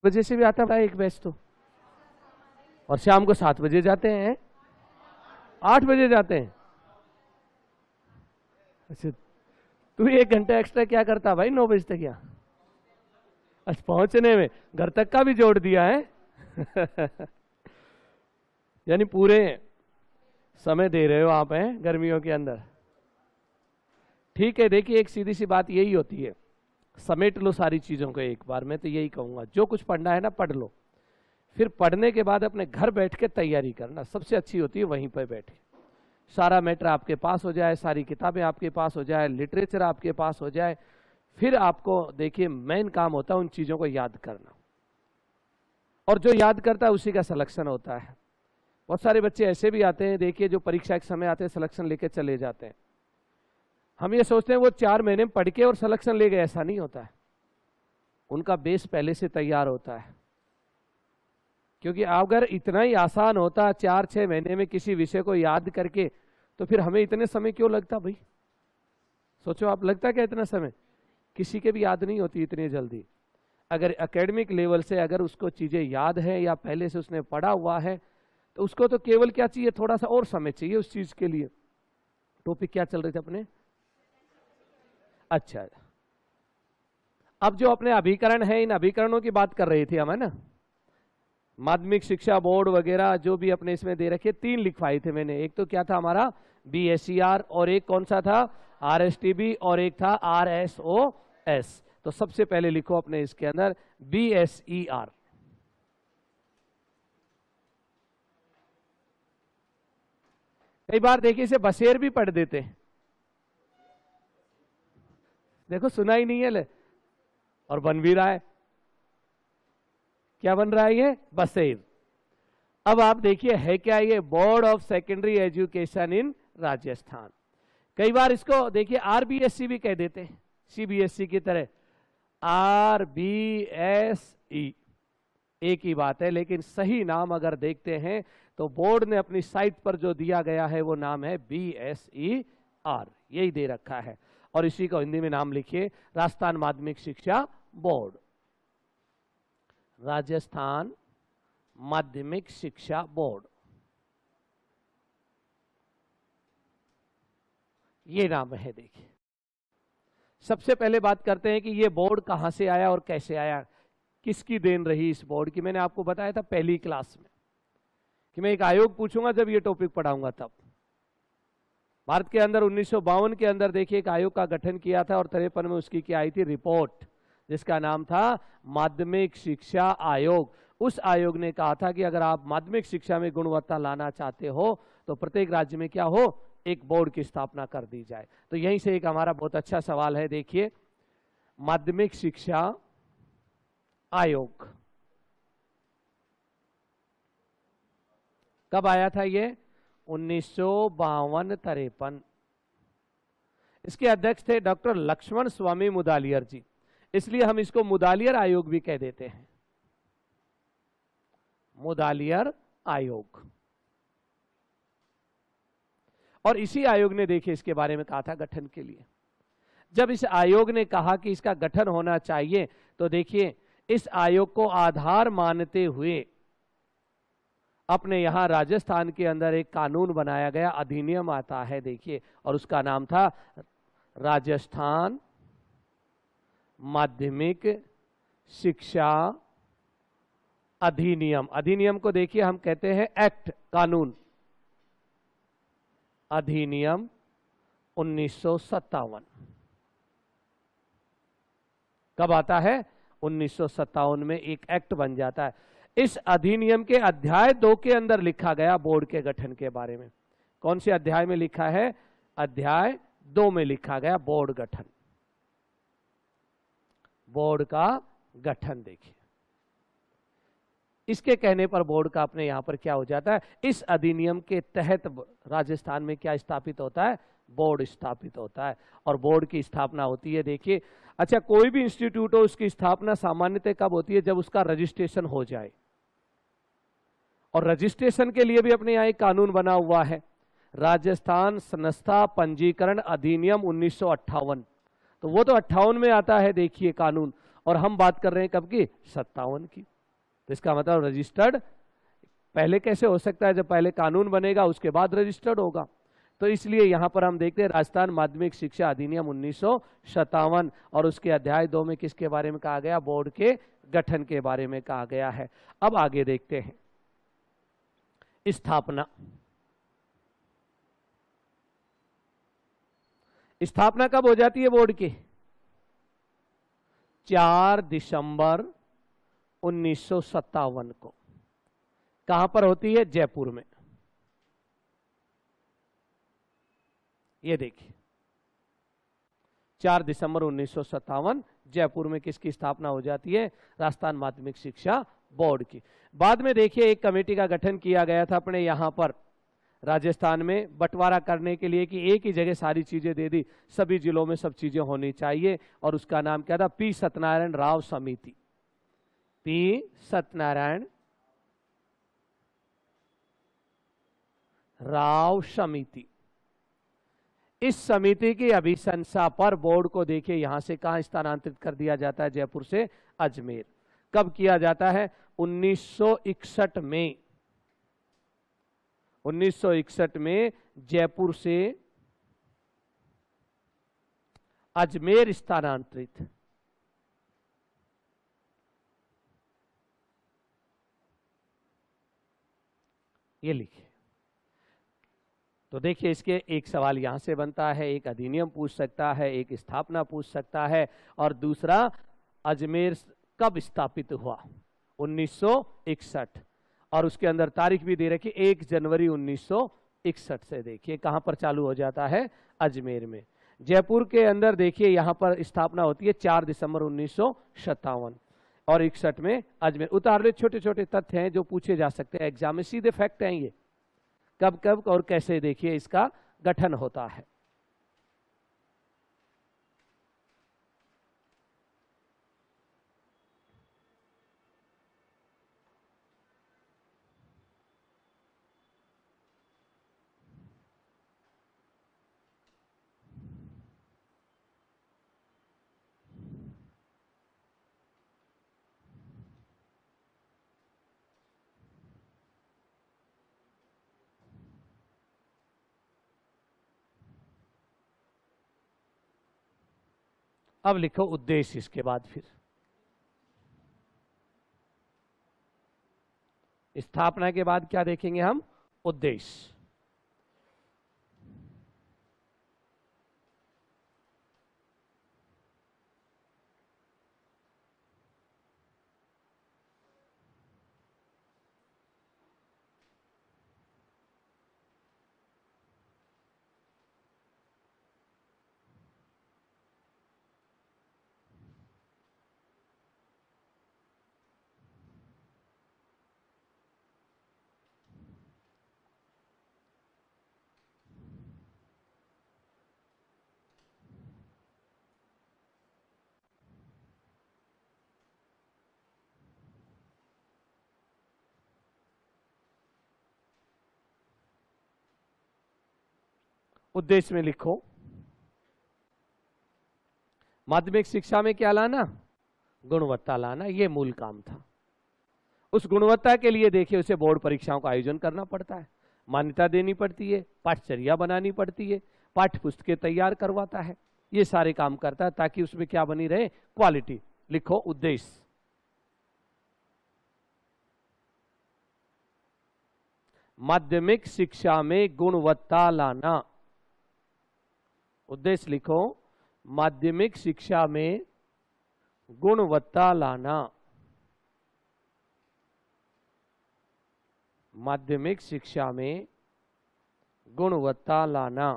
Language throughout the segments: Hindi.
बजे से भी आता है एक बैच तो, और शाम को 7 बजे जाते हैं, 8 बजे जाते हैं। अच्छा, तू 1 घंटा एक्स्ट्रा क्या करता भाई 9 बजे तक? यहाँ अच्छा, पहुंचने में घर तक का भी जोड़ दिया है। यानी पूरे समय दे रहे हो आप हैं गर्मियों के अंदर। ठीक है, देखिए एक सीधी सी बात यही होती है, समेट लो सारी चीजों को एक बार। मैं तो यही कहूंगा, जो कुछ पढ़ना है ना पढ़ लो, फिर पढ़ने के बाद अपने घर बैठ के तैयारी करना सबसे अच्छी होती है। वहीं पर बैठे सारा मैटर आपके पास हो जाए, सारी किताबें आपके पास हो जाए, लिटरेचर आपके पास हो जाए, फिर आपको देखिए मेन काम होता है उन चीजों को याद करना, और जो याद करता है उसी का सिलेक्शन होता है। बहुत सारे बच्चे ऐसे भी आते हैं देखिए, जो परीक्षा के समय आते हैं सिलेक्शन लेके चले जाते हैं। हम ये सोचते हैं वो 4 महीने में पढ़ के और सिलेक्शन ले गए, ऐसा नहीं होता है। उनका बेस पहले से तैयार होता है, क्योंकि अगर इतना ही आसान होता 4-6 महीने में किसी विषय को याद करके, तो फिर हमें इतने समय क्यों लगता भाई? सोचो आप, लगता क्या इतना समय? किसी के भी याद नहीं होती इतनी जल्दी। अगर एकेडमिक लेवल से अगर उसको चीजें याद है या पहले से उसने पढ़ा हुआ है, तो उसको तो केवल क्या चाहिए, थोड़ा सा और समय चाहिए उस चीज के लिए। टॉपिक क्या चल रहे थे अपने? अच्छा, अब जो अपने अभिकरण है, इन अभिकरणों की बात कर रहे थे हम, है ना? माध्यमिक शिक्षा बोर्ड वगैरह जो भी अपने इसमें दे रखे, 3 लिखवाए थे मैंने। एक तो क्या था हमारा BSER, और एक कौन सा था RSTB, और एक था RSOS। तो सबसे पहले लिखो अपने इसके अंदर BSER। कई बार देखिए इसे बसेर भी पढ़ देते हैं, देखो सुना ही नहीं है ले, और बन भी रहा है। क्या बन रहा है ये? बसेर। अब आप देखिए है क्या ये? Board of secondary education in Rajasthan. कई बार इसको देखिए RBSE भी कह देते हैं, CBSE की तरह। RBSE एक ही बात है, लेकिन सही नाम अगर देखते हैं तो बोर्ड ने अपनी साइट पर जो दिया गया है वो नाम है BSER, यही दे रखा है। और इसी को हिंदी में नाम लिखिए, राजस्थान माध्यमिक शिक्षा बोर्ड। राजस्थान माध्यमिक शिक्षा बोर्ड, ये नाम है। देखिए सबसे पहले बात करते हैं कि ये बोर्ड कहां से आया और कैसे आया, किसकी देन रही इस बोर्ड की। मैंने आपको बताया था पहली क्लास में कि मैं एक आयोग पूछूंगा जब ये टॉपिक पढ़ाऊंगा तब। भारत के अंदर 1952 के अंदर देखिए एक आयोग का गठन किया था, और 53 में उसकी क्या आई थी? रिपोर्ट, जिसका नाम था माध्यमिक शिक्षा आयोग। उस आयोग ने कहा था कि अगर आप माध्यमिक शिक्षा में गुणवत्ता लाना चाहते हो तो प्रत्येक राज्य में क्या हो, एक बोर्ड की स्थापना कर दी जाए। तो यहीं से एक हमारा बहुत अच्छा सवाल है, देखिए माध्यमिक शिक्षा आयोग कब आया था? ये 1952-53। इसके अध्यक्ष थे डॉक्टर लक्ष्मण स्वामी मुदालियर जी, इसलिए हम इसको मुदालियर आयोग भी कह देते हैं, मुदालियर आयोग। और इसी आयोग ने देखिए इसके बारे में कहा था गठन के लिए। जब इस आयोग ने कहा कि इसका गठन होना चाहिए, तो देखिए इस आयोग को आधार मानते हुए अपने यहां राजस्थान के अंदर एक कानून बनाया गया, अधिनियम आता है देखिए, और उसका नाम था राजस्थान माध्यमिक शिक्षा अधिनियम। अधिनियम को देखिए हम कहते हैं एक्ट, कानून। अधिनियम 1957 कब आता है? 1957 में एक एक्ट बन जाता है। इस अधिनियम के अध्याय 2 के अंदर लिखा गया बोर्ड के गठन के बारे में। कौन से अध्याय में लिखा है? अध्याय 2 में लिखा गया बोर्ड गठन, बोर्ड का गठन। देखिए इसके कहने पर बोर्ड का अपने यहां पर क्या हो जाता है? इस अधिनियम के तहत राजस्थान में क्या स्थापित होता है? बोर्ड स्थापित होता है, और बोर्ड की स्थापना होती है। देखिए अच्छा, कोई भी इंस्टीट्यूट हो उसकी स्थापना सामान्यतः कब होती है? जब उसका रजिस्ट्रेशन हो जाए। और रजिस्ट्रेशन के लिए भी अपने यहाँ एक कानून बना हुआ है, राजस्थान संस्था पंजीकरण अधिनियम 1958। तो वो तो 58 में आता है देखिए कानून, और हम बात कर रहे हैं कब की, 57 की। तो इसका मतलब रजिस्टर्ड पहले कैसे हो सकता है, जब पहले कानून बनेगा उसके बाद रजिस्टर्ड होगा। तो इसलिए यहां पर हम देखते हैं राजस्थान माध्यमिक शिक्षा अधिनियम 1957 और उसके अध्याय 2 में किसके बारे में कहा गया, बोर्ड के गठन के बारे में कहा गया है। अब आगे देखते हैं स्थापना। स्थापना कब हो जाती है बोर्ड की, 4 दिसंबर 1957 को। कहां पर होती है, जयपुर में। ये देखिए 4 दिसंबर 1957 जयपुर में किसकी स्थापना हो जाती है, राजस्थान माध्यमिक शिक्षा बोर्ड की। बाद में देखिए एक कमेटी का गठन किया गया था अपने यहां पर राजस्थान में बंटवारा करने के लिए कि एक ही जगह सारी चीजें दे दी, सभी जिलों में सब चीजें होनी चाहिए, और उसका नाम क्या था, पी सत्यनारायण राव समिति। पी सत्यनारायण राव समिति। इस समिति की अभिशंसा पर बोर्ड को देखिए यहां से कहां स्थानांतरित कर दिया जाता है, जयपुर से अजमेर। कब किया जाता है, 1961 में। 1961 में जयपुर से अजमेर स्थानांतरित। ये लिखिए। तो देखिए इसके एक सवाल यहां से बनता है, एक अधिनियम पूछ सकता है, एक स्थापना पूछ सकता है, और दूसरा अजमेर कब स्थापित हुआ, 1961, और उसके अंदर तारीख भी दे रखी 1 जनवरी 1961 से। देखिए कहां पर चालू हो जाता है, अजमेर में। जयपुर के अंदर देखिए यहां पर स्थापना होती है 4 दिसंबर 1957 और 61 में अजमेर। उतार ले, छोटे छोटे तथ्य हैं जो पूछे जा सकते हैं एग्जाम में, सीधे फैक्ट हैं ये, कब कब और कैसे देखिए इसका गठन होता है। अब लिखो उद्देश्य, इसके बाद फिर स्थापना के बाद क्या देखेंगे हम, उद्देश्य। उद्देश्य में लिखो माध्यमिक शिक्षा में क्या लाना, गुणवत्ता लाना, ये मूल काम था। उस गुणवत्ता के लिए देखिए उसे बोर्ड परीक्षाओं का आयोजन करना पड़ता है, मान्यता देनी पड़ती है, पाठचर्या बनानी पड़ती है, पाठ्य पुस्तकें तैयार करवाता है, ये सारे काम करता है ताकि उसमें क्या बनी रहे, क्वालिटी। लिखो उद्देश्य। माध्यमिक शिक्षा में गुणवत्ता लाना। उद्देश्य लिखो माध्यमिक शिक्षा में गुणवत्ता लाना। माध्यमिक शिक्षा में गुणवत्ता लाना।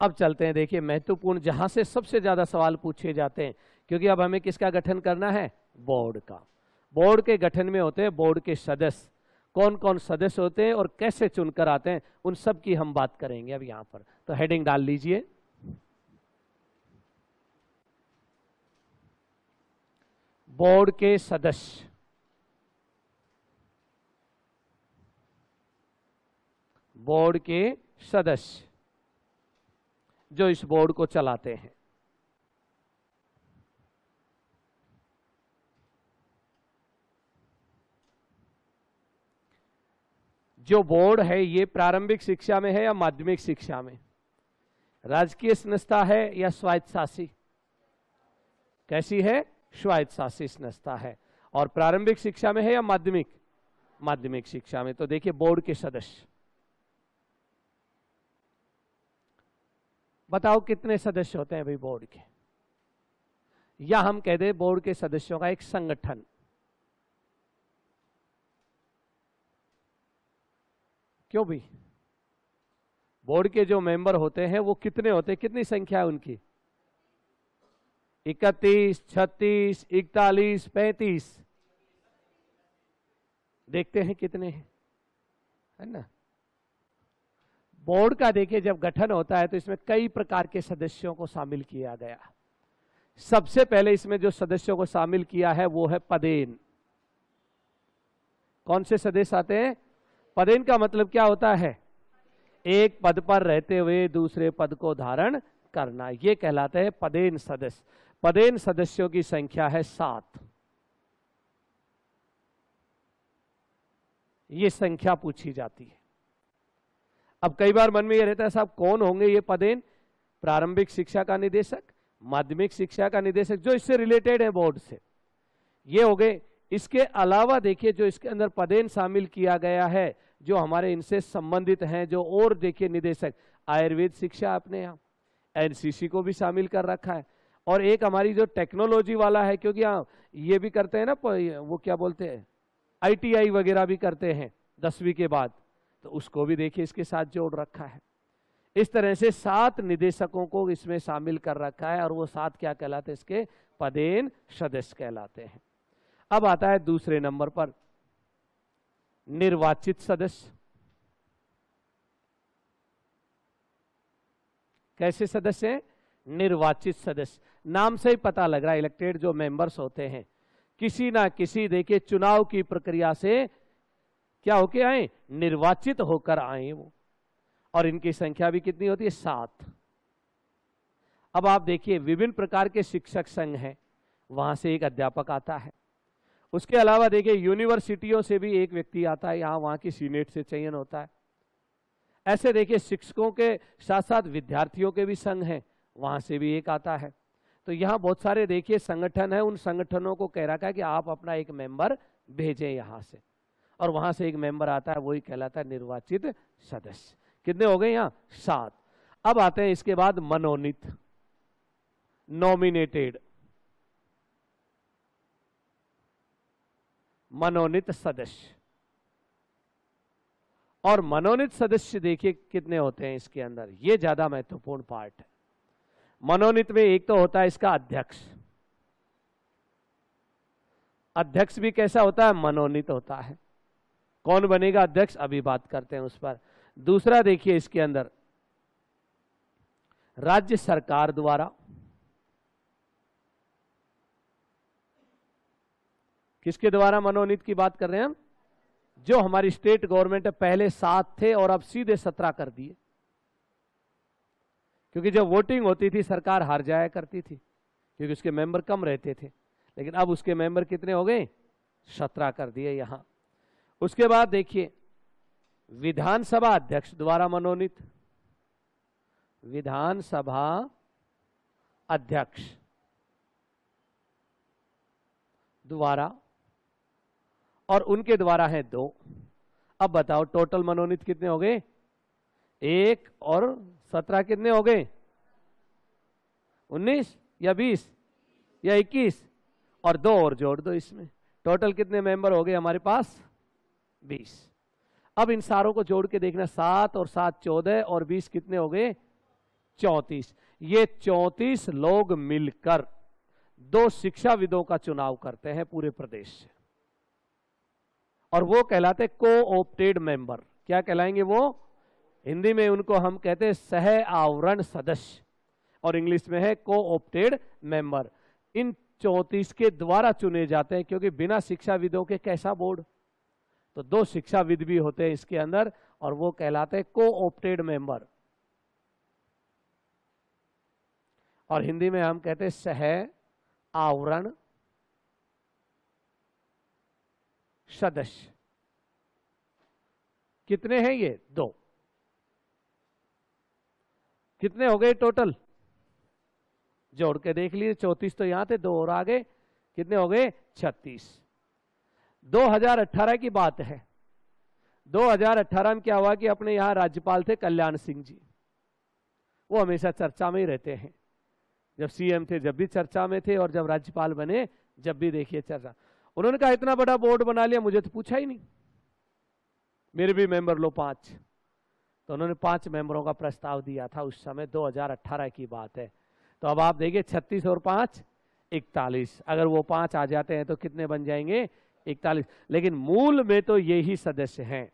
अब चलते हैं, देखिए महत्वपूर्ण, जहां से सबसे ज्यादा सवाल पूछे जाते हैं, क्योंकि अब हमें किसका गठन करना है, बोर्ड का। बोर्ड के गठन में होते हैं बोर्ड के सदस्य, कौन कौन सदस्य होते हैं और कैसे चुनकर आते हैं, उन सब की हम बात करेंगे अब यहां पर। तो हेडिंग डाल लीजिए, बोर्ड के सदस्य। बोर्ड के सदस्य जो इस बोर्ड को चलाते हैं। जो बोर्ड है ये प्रारंभिक शिक्षा में है या माध्यमिक शिक्षा में? राजकीय संस्था है या स्वायत्तशासी? कैसी है? स्वायत्तशासी संस्था है। और प्रारंभिक शिक्षा में है या माध्यमिक? माध्यमिक शिक्षा में। तो देखिए बोर्ड के सदस्य, बताओ कितने सदस्य होते हैं भाई बोर्ड के? या हम कह दे बोर्ड के सदस्यों का एक संगठन। क्यों भी? बोर्ड के जो मेंबर होते हैं वो कितने होते हैं, कितनी संख्या है उनकी? 31, 36, 41, 35। देखते हैं कितने हैं, है ना। बोर्ड का देखिए जब गठन होता है तो इसमें कई प्रकार के सदस्यों को शामिल किया गया। सबसे पहले इसमें जो सदस्यों को शामिल किया है वो है पदेन। कौन से सदस्य आते हैं? पदेन का मतलब क्या होता है? एक पद पर रहते हुए दूसरे पद को धारण करना, ये कहलाते हैं पदेन सदस्य। पदेन सदस्यों की संख्या है 7। ये संख्या पूछी जाती है। अब कई बार मन में ये रहता है साहब कौन होंगे ये पदेन? प्रारंभिक शिक्षा का निदेशक, माध्यमिक शिक्षा का निदेशक, जो इससे रिलेटेड है बोर्ड से, ये हो गए। इसके अलावा देखिए जो इसके अंदर पदेन शामिल किया गया है, जो हमारे इनसे संबंधित हैं, जो और देखिए निदेशक, आयुर्वेद शिक्षा अपने यहाँ, एनसीसी को भी शामिल कर रखा है। और एक हमारी जो टेक्नोलॉजी वाला है, क्योंकि हाँ ये भी करते हैं ना, वो क्या बोलते हैं, ITI वगैरह भी करते हैं 10वीं के बाद, तो उसको भी देखिए इसके साथ जोड़ रखा है। इस तरह से 7 निदेशकों को इसमें शामिल कर रखा है और वो 7 क्या कहलाते हैं? इसके पदेन सदस्य कहलाते हैं। अब आता है दूसरे नंबर पर निर्वाचित सदस्य। कैसे सदस्य हैं? निर्वाचित सदस्य। नाम से ही पता लग रहा है इलेक्टेड जो मेंबर्स होते हैं किसी ना किसी देखिए चुनाव की प्रक्रिया से क्या होके आए? निर्वाचित होकर आए वो। और इनकी संख्या भी कितनी होती है? 7। अब आप देखिए विभिन्न प्रकार के शिक्षक संघ हैं, वहां से एक अध्यापक आता है। उसके अलावा देखिए यूनिवर्सिटियों से भी एक व्यक्ति आता है, यहाँ वहाँ की सीनेट से चयन होता है। ऐसे देखिए शिक्षकों के साथ साथ विद्यार्थियों के भी संघ हैं, वहाँ से भी एक आता है। तो यहाँ बहुत सारे देखिए संगठन है, उन संगठनों को कह रखा है कि आप अपना एक मेंबर भेजें यहाँ से, और वहाँ से एक मेंबर आता है, वही कहलाता है निर्वाचित सदस्य। कितने हो गए यहाँ? 7। अब आते हैं इसके बाद मनोनीत, नॉमिनेटेड, मनोनीत सदस्य। और मनोनीत सदस्य देखिए कितने होते हैं इसके अंदर, ये ज्यादा महत्वपूर्ण पार्ट है। मनोनीत में एक तो होता है इसका अध्यक्ष। अध्यक्ष भी कैसा होता है? मनोनीत होता है। कौन बनेगा अध्यक्ष? अभी बात करते हैं उस पर। दूसरा देखिए इसके अंदर राज्य सरकार द्वारा, किसके द्वारा मनोनीत की बात कर रहे हैं हम? जो हमारी स्टेट गवर्नमेंट है, पहले 7 थे और अब सीधे 17 कर दिए, क्योंकि जब वोटिंग होती थी सरकार हार जाया करती थी क्योंकि उसके मेंबर कम रहते थे, लेकिन अब उसके मेंबर कितने हो गए? 17 कर दिए यहां। उसके बाद देखिए विधानसभा अध्यक्ष द्वारा मनोनीत, विधानसभा अध्यक्ष द्वारा, और उनके द्वारा है 2। अब बताओ टोटल मनोनीत कितने हो गए? 1 और 17 कितने हो गए? 19 या 20 या 21, और 2 और जोड़ दो इसमें, टोटल कितने मेंबर हो गए हमारे पास? 20। अब इन सारों को जोड़ के देखना, 7 और 7 14 और 20 कितने हो गए? 34। ये 34 लोग मिलकर 2 शिक्षाविदों का चुनाव करते हैं पूरे प्रदेश से, और वो कहलाते को-ऑप्टेड मेंबर। क्या कहलाएंगे वो? हिंदी में उनको हम कहते हैं सह आवरण सदस्य, और इंग्लिश में है को-ऑप्टेड मेंबर। इन 34 के द्वारा चुने जाते हैं, क्योंकि बिना शिक्षाविदों के कैसा बोर्ड? तो 2 शिक्षाविद भी होते हैं इसके अंदर, और वो कहलाते हैं को-ऑप्टेड मेंबर। और हिंदी में हम कहते हैं सह आवरण सदस्य। कितने हैं ये? 2। कितने हो गए टोटल? जोड़ के देख लीजिए, 34 तो यहां थे, 2 और आगे, कितने हो गए? 36। 2018 की बात है। 2018 में क्या हुआ कि अपने यहां राज्यपाल थे कल्याण सिंह जी। वो हमेशा चर्चा में ही रहते हैं, जब सीएम थे जब भी चर्चा में थे, और जब राज्यपाल बने जब भी देखिए चर्चा। उन्होंने कहा इतना बड़ा बोर्ड बना लिया, मुझे तो पूछा ही नहीं, मेरे भी मेंबर लो 5। तो उन्होंने 5 मेंबरों का प्रस्ताव दिया था उस समय, 2018 की बात है। तो अब आप देखिए 36 और 5 41, अगर वो 5 आ जाते हैं तो कितने बन जाएंगे? 41। लेकिन मूल में तो यही सदस्य हैं।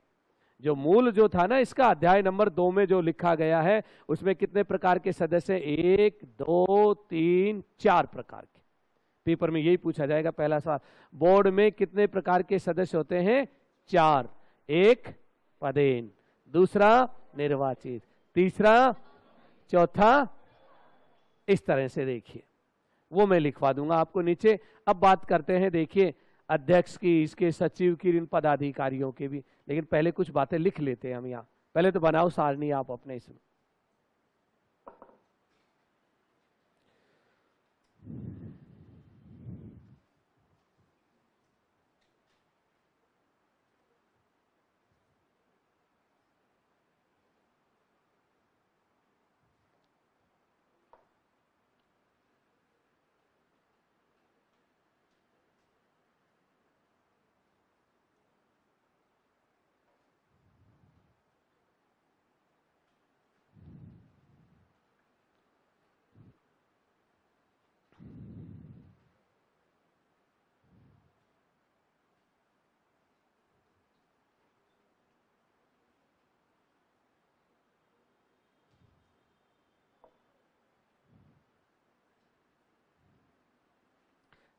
जो मूल जो था ना, इसका अध्याय नंबर 2 में जो लिखा गया है, उसमें कितने प्रकार के सदस्य? 1 2 3 4 प्रकार के। पेपर में यही पूछा जाएगा पहला सवाल, बोर्ड में कितने प्रकार के सदस्य होते हैं? 4। एक पदेन, दूसरा निर्वाचित, तीसरा, चौथा, इस तरह से देखिए, वो मैं लिखवा दूंगा आपको नीचे। अब बात करते हैं, देखिए अध्यक्ष की, इसके सचिव की, इन पदाधिकारियों के भी। लेकिन पहले कुछ बातें लिख लेते हैं हम यहाँ। पहले तो बनाओ सारणी आप अपने इसमें।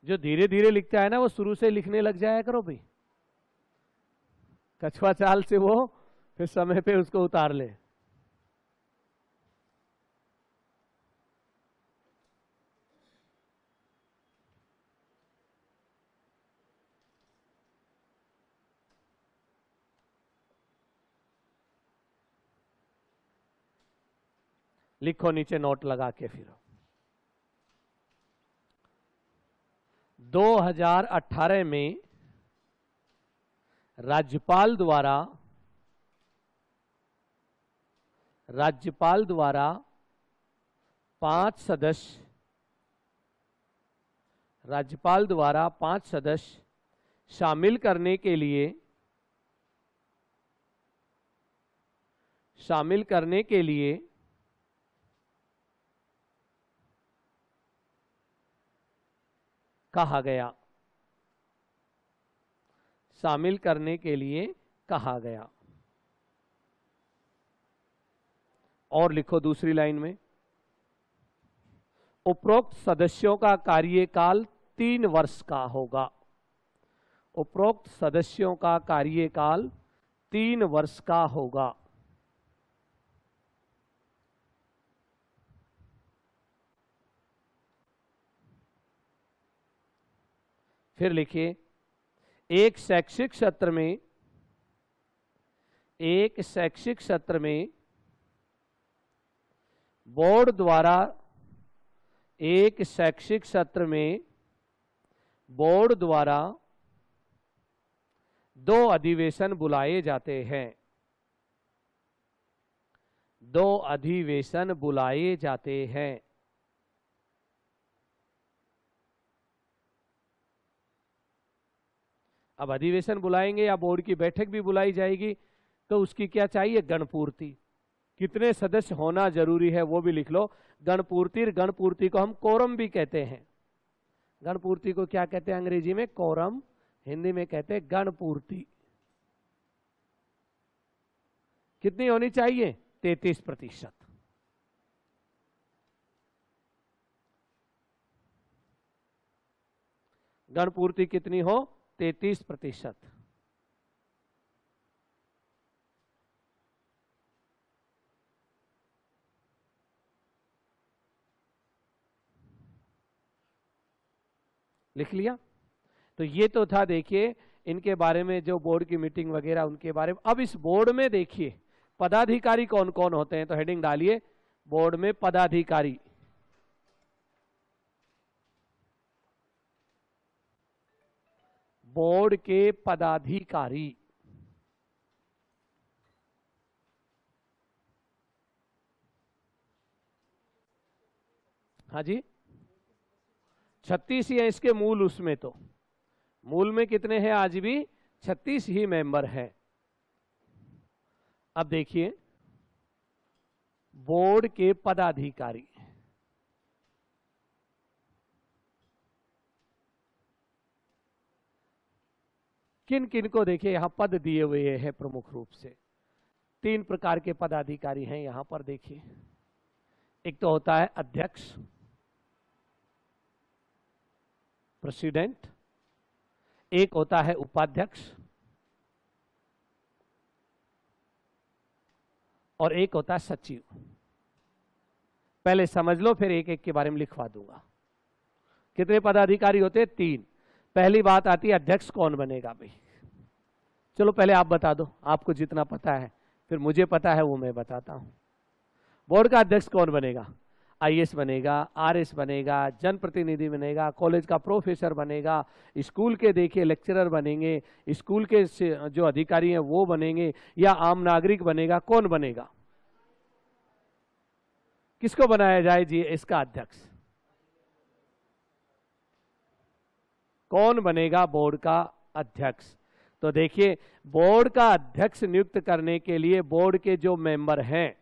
जो धीरे धीरे लिखता है ना, वो शुरू से लिखने लग जाया करो भाई, कछुआ चाल से वो फिर समय पे उसको उतार ले। लिखो नीचे नोट लगा के। फिर 2018 में राज्यपाल द्वारा 5 सदस्य, राज्यपाल द्वारा 5 सदस्य शामिल करने के लिए कहा गया, शामिल करने के लिए कहा गया। और लिखो दूसरी लाइन में, उपरोक्त सदस्यों का कार्यकाल 3 वर्ष का होगा। उपरोक्त सदस्यों का कार्यकाल 3 वर्ष का होगा। फिर लिखिए, एक शैक्षिक सत्र में बोर्ड द्वारा, एक शैक्षिक सत्र में बोर्ड द्वारा 2 अधिवेशन बुलाए जाते हैं। 2 अधिवेशन बुलाए जाते हैं। अब अधिवेशन बुलाएंगे या बोर्ड की बैठक भी बुलाई जाएगी, तो उसकी क्या चाहिए? गणपूर्ति। कितने सदस्य होना जरूरी है वो भी लिख लो। गणपूर्ति को हम कोरम भी कहते हैं। गणपूर्ति को क्या कहते हैं अंग्रेजी में? कोरम। हिंदी में कहते हैं गणपूर्ति। कितनी होनी चाहिए? 33%। गणपूर्ति कितनी हो? 33%। लिख लिया। तो ये तो था देखिए इनके बारे में, जो बोर्ड की मीटिंग वगैरह उनके बारे में। अब इस बोर्ड में देखिए पदाधिकारी कौन कौन होते हैं, तो हेडिंग डालिए बोर्ड में पदाधिकारी। बोर्ड के पदाधिकारी, हाँ जी 36 ही है इसके मूल, उसमें तो मूल में कितने हैं आज भी 36 ही मेंबर हैं। अब देखिए बोर्ड के पदाधिकारी, किन किन को देखिए यहां पद दिए हुए हैं प्रमुख रूप से। 3 प्रकार के पदाधिकारी हैं यहां पर देखिए। एक तो होता है अध्यक्ष, प्रेसिडेंट, एक होता है उपाध्यक्ष, और एक होता है सचिव। पहले समझ लो फिर एक एक के बारे में लिखवा दूंगा। कितने पदाधिकारी होते हैं? 3। पहली बात आती है अध्यक्ष कौन बनेगा भाई। चलो पहले आप बता दो, आपको जितना पता है, फिर मुझे पता है वो मैं बताता हूं। बोर्ड का अध्यक्ष कौन बनेगा? आईएएस बनेगा, आरएस बनेगा, जनप्रतिनिधि बनेगा, कॉलेज का प्रोफेसर बनेगा, स्कूल के देखिए लेक्चरर बनेंगे, स्कूल के जो अधिकारी हैं वो बनेंगे, या आम नागरिक बनेगा? कौन बनेगा? किसको बनाया जाए जी इसका अध्यक्ष? कौन बनेगा बोर्ड का अध्यक्ष? तो देखिए बोर्ड का अध्यक्ष नियुक्त करने के लिए बोर्ड के जो मेंबर हैं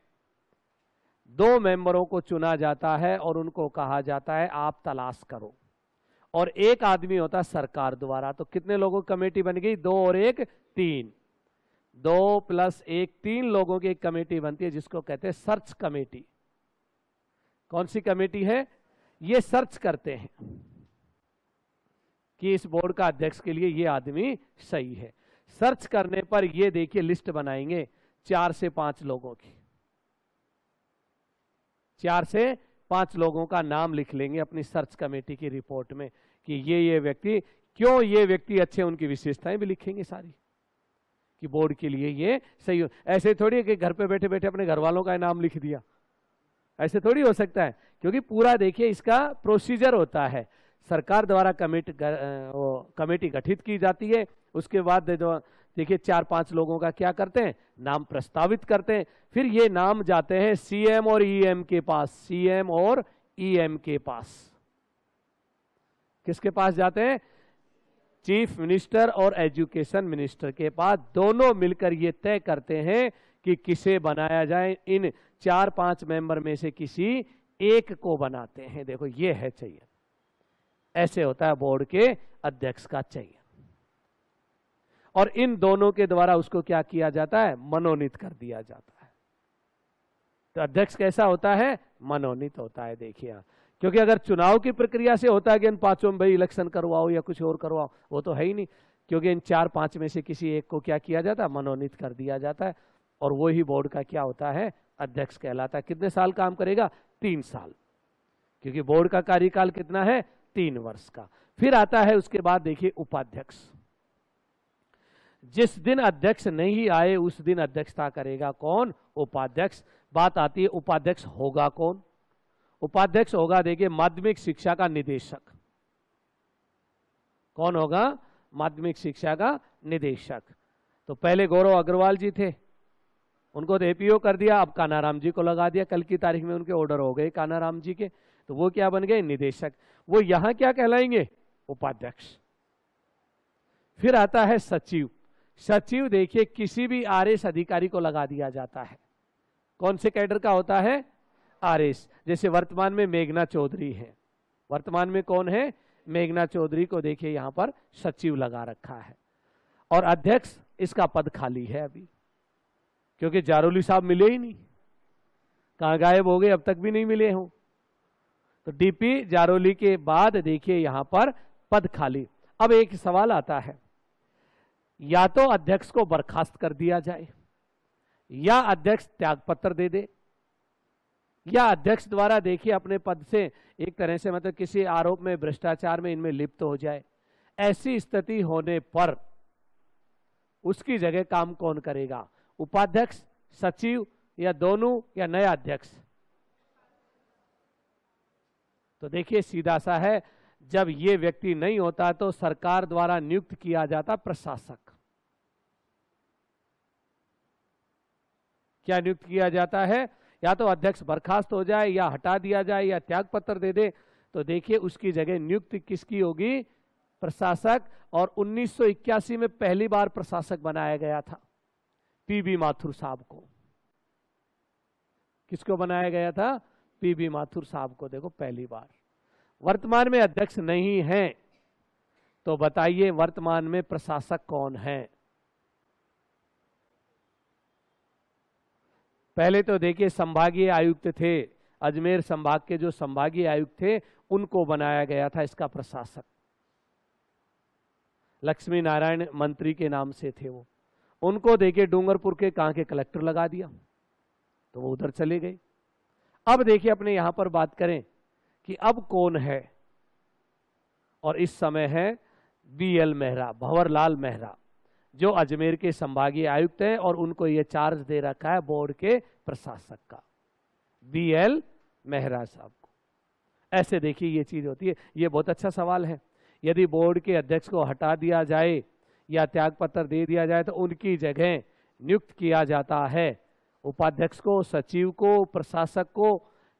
2 मेंबरों को चुना जाता है और उनको कहा जाता है आप तलाश करो, और एक आदमी होता है सरकार द्वारा। तो कितने लोगों की कमेटी बन गई? 2 और 1 3, 2 + 1 3 लोगों की एक कमेटी बनती है जिसको कहते हैं सर्च कमेटी। कौन सी कमेटी है? ये सर्च करते हैं कि इस बोर्ड का अध्यक्ष के लिए ये आदमी सही है। सर्च करने पर ये देखिए लिस्ट बनाएंगे 4 से 5 लोगों की। 4 से 5 लोगों का नाम लिख लेंगे अपनी सर्च कमेटी की रिपोर्ट में कि ये व्यक्ति, क्यों ये व्यक्ति अच्छे, उनकी विशेषताएं भी लिखेंगे सारी कि बोर्ड के लिए ये सही हो। ऐसे थोड़ी है कि घर पे बैठे बैठे अपने घर वालों का नाम लिख दिया, ऐसे थोड़ी हो सकता है, क्योंकि पूरा देखिए इसका प्रोसीजर होता है। सरकार द्वारा कमेटी गठित की जाती है, उसके बाद देखिए 4-5 लोगों का क्या करते हैं, नाम प्रस्तावित करते हैं, फिर ये नाम जाते हैं सीएम और ईएम के पास। सीएम और ईएम के पास किसके पास जाते हैं? चीफ मिनिस्टर और एजुकेशन मिनिस्टर के पास। दोनों मिलकर ये तय करते हैं कि किसे बनाया जाए। इन 4-5 मेंबर में से किसी एक को बनाते हैं। देखो ये है चयन, ऐसे होता है बोर्ड के अध्यक्ष का चयन। और इन दोनों के द्वारा उसको क्या किया जाता है? मनोनीत कर दिया जाता है। तो अध्यक्ष कैसा होता है? मनोनीत होता है। देखिए आप, क्योंकि अगर चुनाव की प्रक्रिया से होता है कि इन 5 में भाई इलेक्शन करवाओ या कुछ और करवाओ, वो तो है ही नहीं, क्योंकि इन 4-5 में से किसी एक को क्या किया जाता है? मनोनीत कर दिया जाता है, और वो ही बोर्ड का क्या होता है? अध्यक्ष कहलाता है। कितने साल काम करेगा? 3 साल, क्योंकि बोर्ड का कार्यकाल कितना है? 3 वर्ष का। फिर आता है उसके बाद देखिए उपाध्यक्ष। जिस दिन अध्यक्ष नहीं आए उस दिन अध्यक्षता करेगा कौन? उपाध्यक्ष। बात आती है उपाध्यक्ष होगा कौन? उपाध्यक्ष होगा देखिए माध्यमिक शिक्षा का निदेशक। कौन होगा? माध्यमिक शिक्षा का निदेशक। तो पहले गौरव अग्रवाल जी थे, उनको तो एपीओ कर दिया, अब कानाराम जी को लगा दिया। कल की तारीख में उनके ऑर्डर हो गए कानाराम जी के, तो वो क्या बन गए? निदेशक। वो यहां क्या कहलाएंगे? उपाध्यक्ष। फिर आता है सचिव। सचिव देखिए किसी भी आरएस अधिकारी को लगा दिया जाता है। कौन से कैडर का होता है? आरएस। जैसे वर्तमान में मेघना चौधरी है, वर्तमान में कौन है? मेघना चौधरी को देखिए यहां पर सचिव लगा रखा है। और अध्यक्ष, इसका पद खाली है अभी, क्योंकि जारोली साहब मिले ही नहीं, कहां गायब हो गए, अब तक भी नहीं मिले हों। तो डीपी जारोली के बाद देखिए यहां पर पद खाली। अब एक सवाल आता है, या तो अध्यक्ष को बर्खास्त कर दिया जाए या अध्यक्ष त्यागपत्र दे दे। या अध्यक्ष द्वारा देखिए अपने पद से एक तरह से मतलब किसी आरोप में, भ्रष्टाचार में इनमें लिप्त हो जाए, ऐसी स्थिति होने पर उसकी जगह काम कौन करेगा? उपाध्यक्ष, सचिव, या दोनों, या नया अध्यक्ष? तो देखिए सीधा सा है, जब ये व्यक्ति नहीं होता तो सरकार द्वारा नियुक्त किया जाता प्रशासक। क्या नियुक्त किया जाता है? या तो अध्यक्ष बर्खास्त हो जाए, या हटा दिया जाए, या त्याग पत्र दे दे। तो देखिए उसकी जगह नियुक्ति किसकी होगी? प्रशासक। और 1981 में पहली बार प्रशासक बनाया गया था पीबी माथुर साहब को। किसको बनाया गया था? पीबी माथुर साहब को। देखो पहली बार। वर्तमान में अध्यक्ष नहीं है, तो बताइए वर्तमान में प्रशासक कौन है? पहले तो देखिए संभागीय आयुक्त थे, अजमेर संभाग के जो संभागीय आयुक्त थे उनको बनाया गया था इसका प्रशासक। लक्ष्मी नारायण मंत्री के नाम से थे वो। उनको देखिए डूंगरपुर के कहां के कलेक्टर लगा दिया, तो वो उधर चले गए। अब देखिए अपने यहां पर बात करें कि अब कौन है, और इस समय है बीएल मेहरा, भंवरलाल मेहरा, जो अजमेर के संभागीय आयुक्त हैं, और उनको ये चार्ज दे रखा है बोर्ड के प्रशासक का, बीएल मेहरा साहब को। ऐसे देखिए ये चीज होती है। ये बहुत अच्छा सवाल है। यदि बोर्ड के अध्यक्ष को हटा दिया जाए या त्याग पत्र दे दिया जाए तो उनकी जगह नियुक्त किया जाता है उपाध्यक्ष को, सचिव को, प्रशासक को,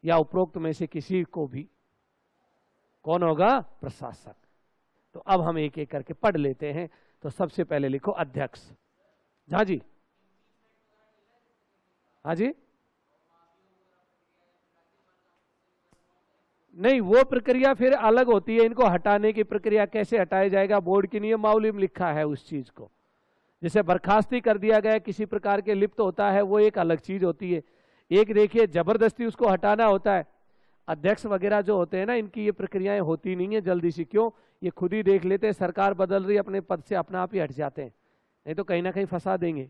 या उपरोक्त में से किसी को भी। कौन होगा? प्रशासक। तो अब हम एक एक करके पढ़ लेते हैं। तो सबसे पहले लिखो अध्यक्ष। हाँ जी, हाँ जी। नहीं, वो प्रक्रिया फिर अलग होती है। इनको हटाने की प्रक्रिया कैसे हटाया जाएगा, बोर्ड की नियमावली में लिखा है उस चीज को। जैसे बर्खास्ती कर दिया गया, किसी प्रकार के लिप्त होता है, वो एक अलग चीज होती है। एक देखिए जबरदस्ती उसको हटाना होता है। अध्यक्ष वगैरह जो होते हैं ना, इनकी ये प्रक्रियाएं होती नहीं है जल्दी से। क्यों? ये खुद ही देख लेते हैं सरकार बदल रही, अपने पद से अपना आप ही हट जाते हैं। नहीं तो कहीं ना कहीं फंसा देंगे,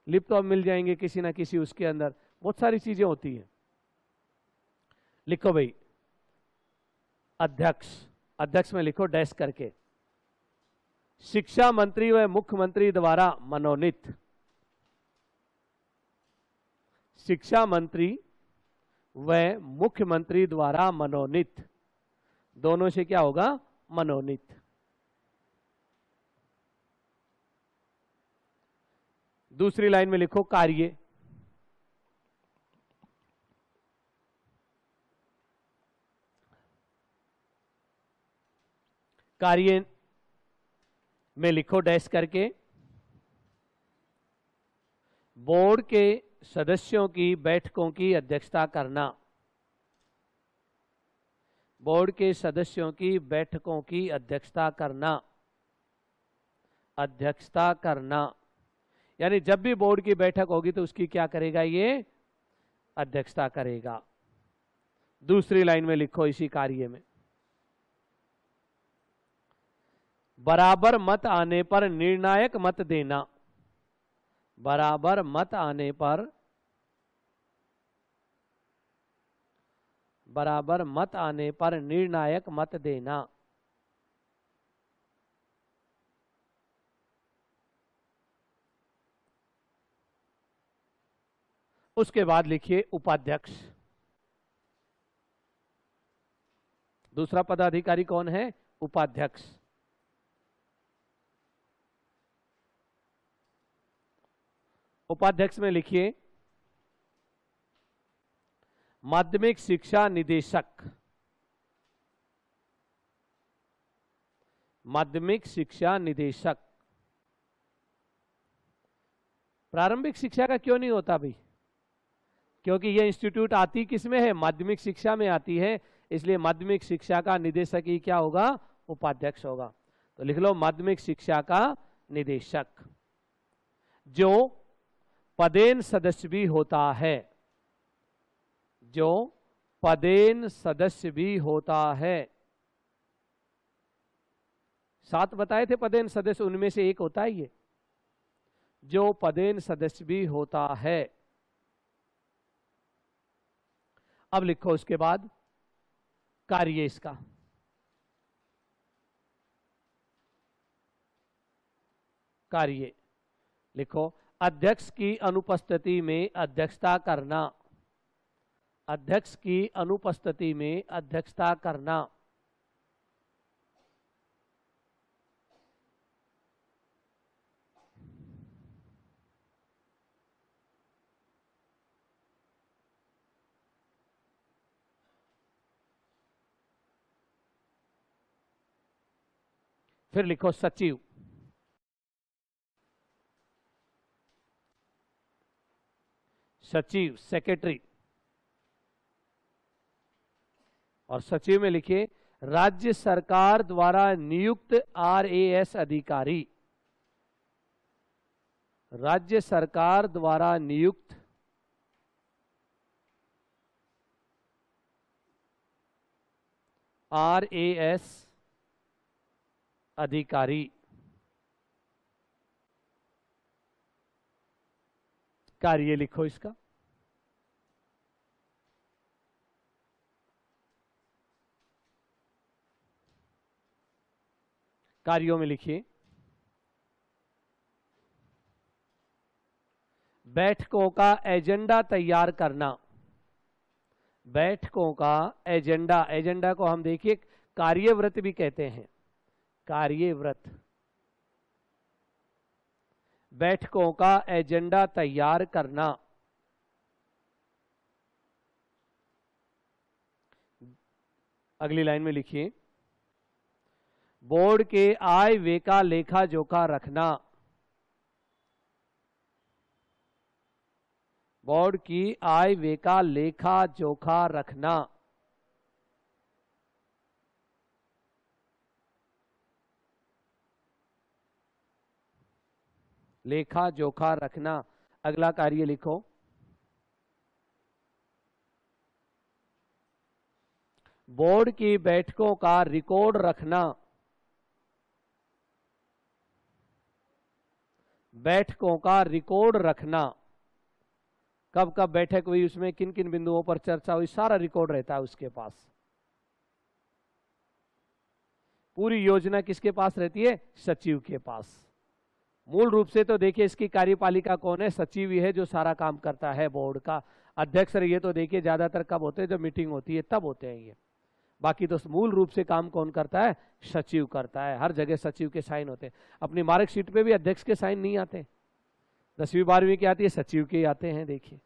लिप्त तो अब मिल जाएंगे किसी ना किसी उसके अंदर। बहुत सारी चीजें होती हैं। लिखो भाई अध्यक्ष। अध्यक्ष में लिखो डैश करके, शिक्षा मंत्री व मुख्यमंत्री द्वारा मनोनीत। शिक्षा मंत्री व मुख्यमंत्री द्वारा मनोनीत, दोनों से क्या होगा? मनोनीत। दूसरी लाइन में लिखो कार्य। कार्य में लिखो डैश करके, बोर्ड के सदस्यों की बैठकों की अध्यक्षता करना। बोर्ड के सदस्यों की बैठकों की अध्यक्षता करना। अध्यक्षता करना यानी जब भी बोर्ड की बैठक होगी तो उसकी क्या करेगा? ये अध्यक्षता करेगा। दूसरी लाइन में लिखो इसी कार्य में, बराबर मत आने पर निर्णायक मत देना। बराबर मत आने पर, बराबर मत आने पर निर्णायक मत देना। उसके बाद लिखिए उपाध्यक्ष। दूसरा पदाधिकारी कौन है? उपाध्यक्ष। उपाध्यक्ष में लिखिए माध्यमिक शिक्षा निदेशक। माध्यमिक शिक्षा निदेशक। प्रारंभिक शिक्षा का क्यों नहीं होता भाई? क्योंकि यह इंस्टीट्यूट आती किसमें है? माध्यमिक शिक्षा में आती है। इसलिए माध्यमिक शिक्षा का निदेशक ही क्या होगा? उपाध्यक्ष होगा। तो लिख लो माध्यमिक शिक्षा का निदेशक, जो पदेन सदस्य भी होता है। जो पदेन सदस्य भी होता है। 7 बताए थे पदेन सदस्य, उनमें से एक होता है ये, जो पदेन सदस्य भी होता है। अब लिखो उसके बाद कार्य इसका। कार्य लिखो, अध्यक्ष की अनुपस्थिति में अध्यक्षता करना। अध्यक्ष की अनुपस्थिति में अध्यक्षता करना। फिर लिखो सचिव। सचिव सेक्रेटरी, और सचिव में लिखिए राज्य सरकार द्वारा नियुक्त आरएएस अधिकारी। राज्य सरकार द्वारा नियुक्त आरएएस अधिकारी। कार्य लिखो इसका। कार्यों में लिखिए बैठकों का एजेंडा तैयार करना। बैठकों का एजेंडा, एजेंडा को हम देखिए कार्यव्रत भी कहते हैं। कार्यव्रत, बैठकों का एजेंडा तैयार करना। अगली लाइन में लिखिए बोर्ड के आय व्यय का लेखा जोखा रखना। बोर्ड की आय व्यय का लेखा जोखा रखना। लेखा जोखा रखना। अगला कार्य लिखो बोर्ड की बैठकों का रिकॉर्ड रखना। बैठकों का रिकॉर्ड रखना, कब कब बैठक हुई, उसमें किन किन बिंदुओं पर चर्चा हुई, सारा रिकॉर्ड रहता है उसके पास। पूरी योजना किसके पास रहती है? सचिव के पास। मूल रूप से तो देखिए इसकी कार्यपालिका कौन है? सचिव ही है जो सारा काम करता है बोर्ड का। अध्यक्ष ये तो देखिए ज्यादातर कब होते हैं? जब मीटिंग होती है तब होते हैं ये। बाकी तो मूल रूप से काम कौन करता है? सचिव करता है। हर जगह सचिव के साइन होते हैं। अपनी मार्कशीट पे भी अध्यक्ष के साइन नहीं आते, 10वीं 12वीं की आती है, सचिव के आते हैं। देखिए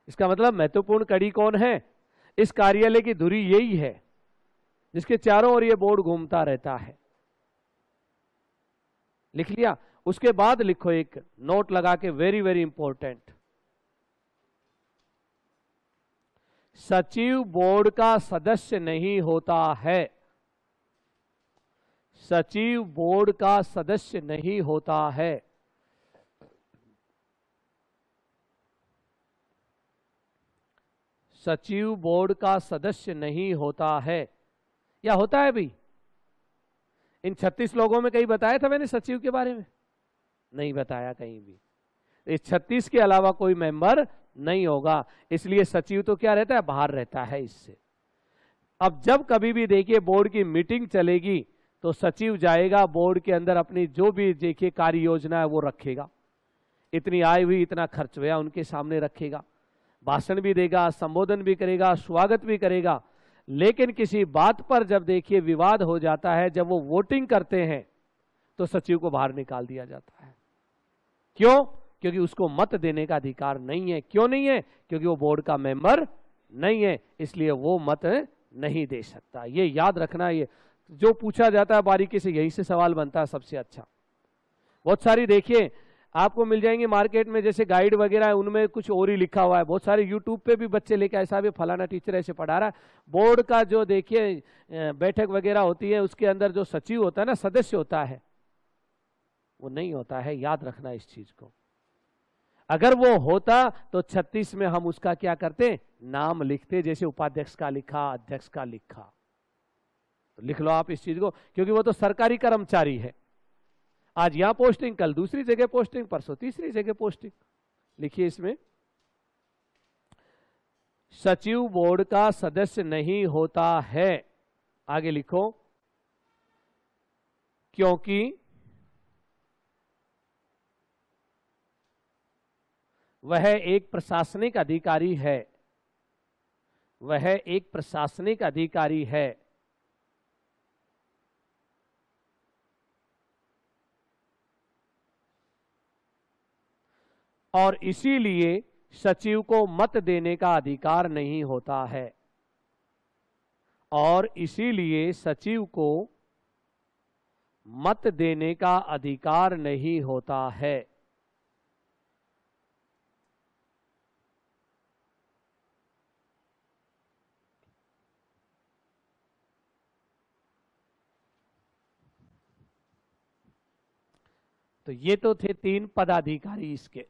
इसका मतलब महत्वपूर्ण कड़ी कौन है? इस कार्यालय की धुरी यही है जिसके चारों ओर ये बोर्ड घूमता रहता है। लिख लिया? उसके बाद लिखो एक नोट लगा के, वेरी वेरी इंपॉर्टेंट, सचिव बोर्ड का सदस्य नहीं होता है। सचिव बोर्ड का सदस्य नहीं होता है। सचिव बोर्ड का सदस्य नहीं होता है, या होता है भी? इन 36 लोगों में कहीं बताया था मैंने सचिव के बारे में? नहीं बताया कहीं भी। इस 36 के अलावा कोई मेंबर नहीं होगा, इसलिए सचिव तो क्या रहता है? बाहर रहता है इससे। अब जब कभी भी देखिए बोर्ड की मीटिंग चलेगी तो सचिव जाएगा बोर्ड के अंदर, अपनी जो भी देखिए कार्य योजना है वो रखेगा। इतनी आय हुई, इतना खर्च हुआ, उनके सामने रखेगा, भाषण भी देगा, संबोधन भी करेगा, स्वागत भी करेगा। लेकिन किसी बात पर जब देखिए विवाद हो जाता है, जब वो वोटिंग करते हैं तो सचिव को बाहर निकाल दिया जाता है। क्यों? क्योंकि उसको मत देने का अधिकार नहीं है। क्यों नहीं है? क्योंकि वो बोर्ड का मेंबर नहीं है, इसलिए वो मत नहीं दे सकता। ये याद रखना। ये जो पूछा जाता है बारीकी से, यही से सवाल बनता है सबसे अच्छा। बहुत सारी देखिए आपको मिल जाएंगे मार्केट में, जैसे गाइड वगैरह है, उनमें कुछ और ही लिखा हुआ है। बहुत सारे यूट्यूब पे भी बच्चे लेके ऐसा भी फलाना टीचर ऐसे पढ़ा रहा है। बोर्ड का जो देखिए बैठक वगैरह होती है उसके अंदर जो सचिव होता है ना, सदस्य होता है, वो नहीं होता है। याद रखना इस चीज को। अगर वो होता तो 36 में हम उसका क्या करते? नाम लिखते, जैसे उपाध्यक्ष का लिखा, अध्यक्ष का लिखा। तो लिख लो आप इस चीज को, क्योंकि वो तो सरकारी कर्मचारी है। आज यहां पोस्टिंग, कल दूसरी जगह पोस्टिंग, परसों तीसरी जगह पोस्टिंग। लिखिए इसमें सचिव बोर्ड का सदस्य नहीं होता है। आगे लिखो, क्योंकि वह एक प्रशासनिक अधिकारी है। वह एक प्रशासनिक अधिकारी है। और इसीलिए सचिव को मत देने का अधिकार नहीं होता है। और इसीलिए सचिव को मत देने का अधिकार नहीं होता है। तो ये तो थे 3 पदाधिकारी इसके।